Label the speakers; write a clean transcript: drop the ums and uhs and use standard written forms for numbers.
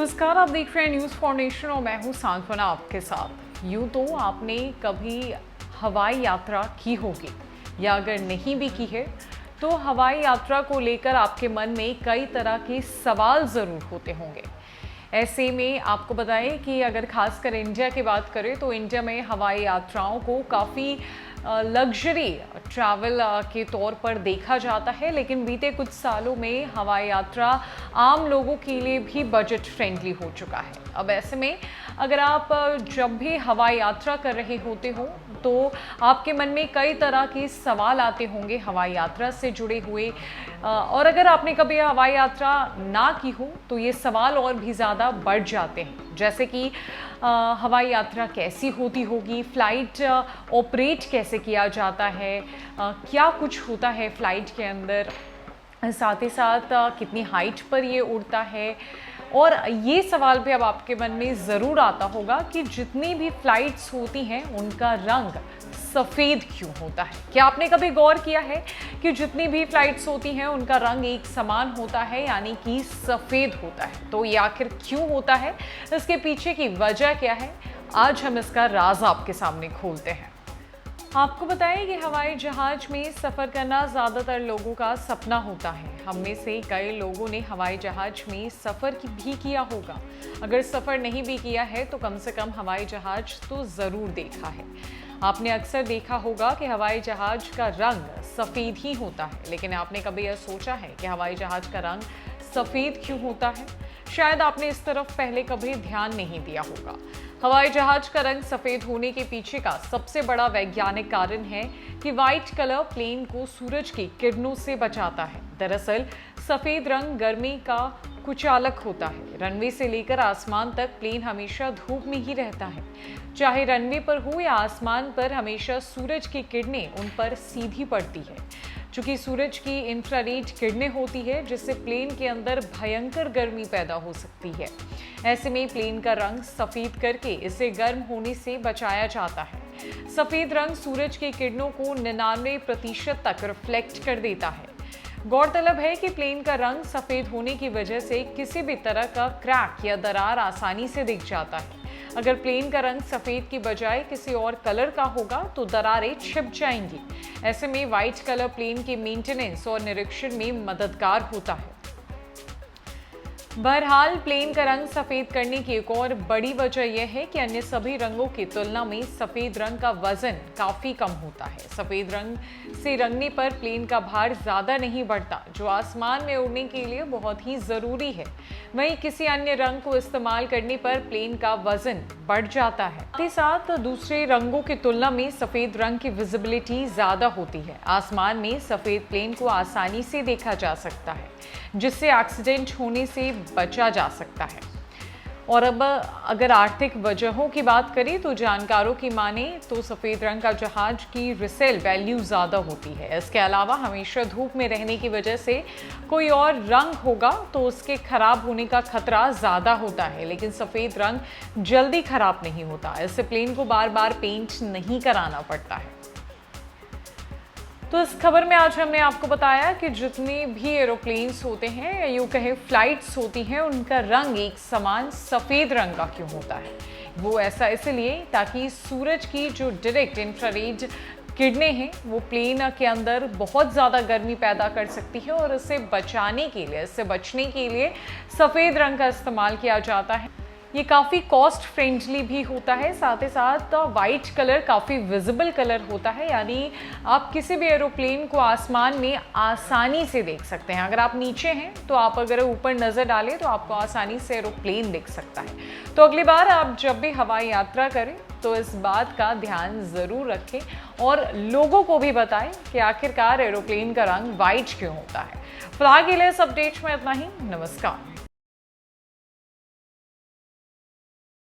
Speaker 1: नमस्कार, आप देख रहे हैं न्यूज़ फाउंडेशन और मैं हूं सांत्वना आपके साथ। यूँ तो आपने कभी हवाई यात्रा की होगी या अगर नहीं भी की है तो हवाई यात्रा को लेकर आपके मन में कई तरह के सवाल ज़रूर होते होंगे। ऐसे में आपको बताएं कि अगर खासकर इंडिया की बात करें तो इंडिया में हवाई यात्राओं को काफ़ी लग्जरी ट्रैवल के तौर पर देखा जाता है, लेकिन बीते कुछ सालों में हवाई यात्रा आम लोगों के लिए भी बजट फ्रेंडली हो चुका है। अब ऐसे में अगर आप जब भी हवाई यात्रा कर रहे होते हो तो आपके मन में कई तरह के सवाल आते होंगे हवाई यात्रा से जुड़े हुए, और अगर आपने कभी हवाई यात्रा ना की हो तो ये सवाल और भी ज़्यादा बढ़ जाते हैं। जैसे कि हवाई यात्रा कैसी होती होगी, फ़्लाइट ऑपरेट कैसे किया जाता है, क्या कुछ होता है फ़्लाइट के अंदर, साथ ही साथ कितनी हाइट पर ये उड़ता है। और ये सवाल भी अब आपके मन में ज़रूर आता होगा कि जितनी भी फ़्लाइट्स होती हैं उनका रंग सफ़ेद क्यों होता है। क्या आपने कभी गौर किया है कि जितनी भी फ़्लाइट्स होती हैं उनका रंग एक समान होता है, यानी कि सफ़ेद होता है। तो ये आखिर क्यों होता है, इसके पीछे की वजह क्या है, आज हम इसका राज आपके सामने खोलते हैं। आपको बताएं कि हवाई जहाज़ में सफ़र करना ज़्यादातर लोगों का सपना होता है। हम में से कई लोगों ने हवाई जहाज़ में सफ़र भी किया होगा। अगर सफ़र नहीं भी किया है तो कम से कम हवाई जहाज़ तो ज़रूर देखा है। आपने अक्सर देखा होगा कि हवाई जहाज़ का रंग सफ़ेद ही होता है, लेकिन आपने कभी यह सोचा है कि हवाई जहाज़ का रंग सफ़ेद क्यों होता है? शायद आपने इस तरफ पहले कभी ध्यान नहीं दिया होगा। हवाई जहाज का रंग सफ़ेद होने के पीछे का सबसे बड़ा वैज्ञानिक कारण है कि वाइट कलर प्लेन को सूरज की किरणों से बचाता है। दरअसल सफ़ेद रंग गर्मी का कुचालक होता है। रनवे से लेकर आसमान तक प्लेन हमेशा धूप में ही रहता है। चाहे रनवे पर हो या आसमान पर, हमेशा सूरज की किरणें उन पर सीधी पड़ती है। चूँकि सूरज की इंफ्रारेड किरणें होती है जिससे प्लेन के अंदर भयंकर गर्मी पैदा हो सकती है। ऐसे में प्लेन का रंग सफ़ेद करके इसे गर्म होने से बचाया जाता है। सफ़ेद रंग सूरज की किरणों को 99% तक रिफ्लेक्ट कर देता है। गौरतलब है कि प्लेन का रंग सफ़ेद होने की वजह से किसी भी तरह का क्रैक या दरार आसानी से दिख जाता है। अगर प्लेन का रंग सफ़ेद की बजाय किसी और कलर का होगा तो दरारें छिप जाएंगी। ऐसे में वाइट कलर प्लेन के मेंटेनेंस और निरीक्षण में मददगार होता है। बहरहाल प्लेन का रंग सफ़ेद करने की एक और बड़ी वजह यह है कि अन्य सभी रंगों की तुलना में सफ़ेद रंग का वजन काफ़ी कम होता है। सफ़ेद रंग से रंगने पर प्लेन का भार ज़्यादा नहीं बढ़ता, जो आसमान में उड़ने के लिए बहुत ही ज़रूरी है। वहीं किसी अन्य रंग को इस्तेमाल करने पर प्लेन का वजन बढ़ जाता है। साथ ही साथ दूसरे रंगों की तुलना में सफ़ेद रंग की विजिबिलिटी ज़्यादा होती है। आसमान में सफ़ेद प्लेन को आसानी से देखा जा सकता है, जिससे एक्सीडेंट होने से बचा जा सकता है। और अब अगर आर्थिक वजहों की बात करें तो जानकारों की माने तो सफ़ेद रंग का जहाज की रिसेल वैल्यू ज़्यादा होती है। इसके अलावा हमेशा धूप में रहने की वजह से कोई और रंग होगा तो उसके ख़राब होने का खतरा ज़्यादा होता है, लेकिन सफ़ेद रंग जल्दी ख़राब नहीं होता। इससे प्लेन को बार बार पेंट नहीं कराना पड़ता है। तो इस खबर में आज हमने आपको बताया कि जितने भी एरोप्लेन्स होते हैं या यूँ कहें फ्लाइट्स होती हैं, उनका रंग एक समान सफ़ेद रंग का क्यों होता है। वो ऐसा इसलिए ताकि सूरज की जो डायरेक्ट इंफ्रारेड किरणें हैं वो प्लेन के अंदर बहुत ज़्यादा गर्मी पैदा कर सकती है, और इससे बचने के लिए सफ़ेद रंग का इस्तेमाल किया जाता है। ये काफ़ी कॉस्ट फ्रेंडली भी होता है। साथ ही साथ वाइट कलर काफ़ी विजिबल कलर होता है, यानी आप किसी भी एरोप्लेन को आसमान में आसानी से देख सकते हैं। अगर आप नीचे हैं तो आप अगर ऊपर नज़र डालें तो आपको आसानी से एरोप्लेन दिख सकता है। तो अगली बार आप जब भी हवाई यात्रा करें तो इस बात का ध्यान ज़रूर रखें और लोगों को भी बताएं कि आखिरकार एरोप्लेन का रंग वाइट क्यों होता है। फिलहाल के लिए इस अपडेट में इतना ही। नमस्कार।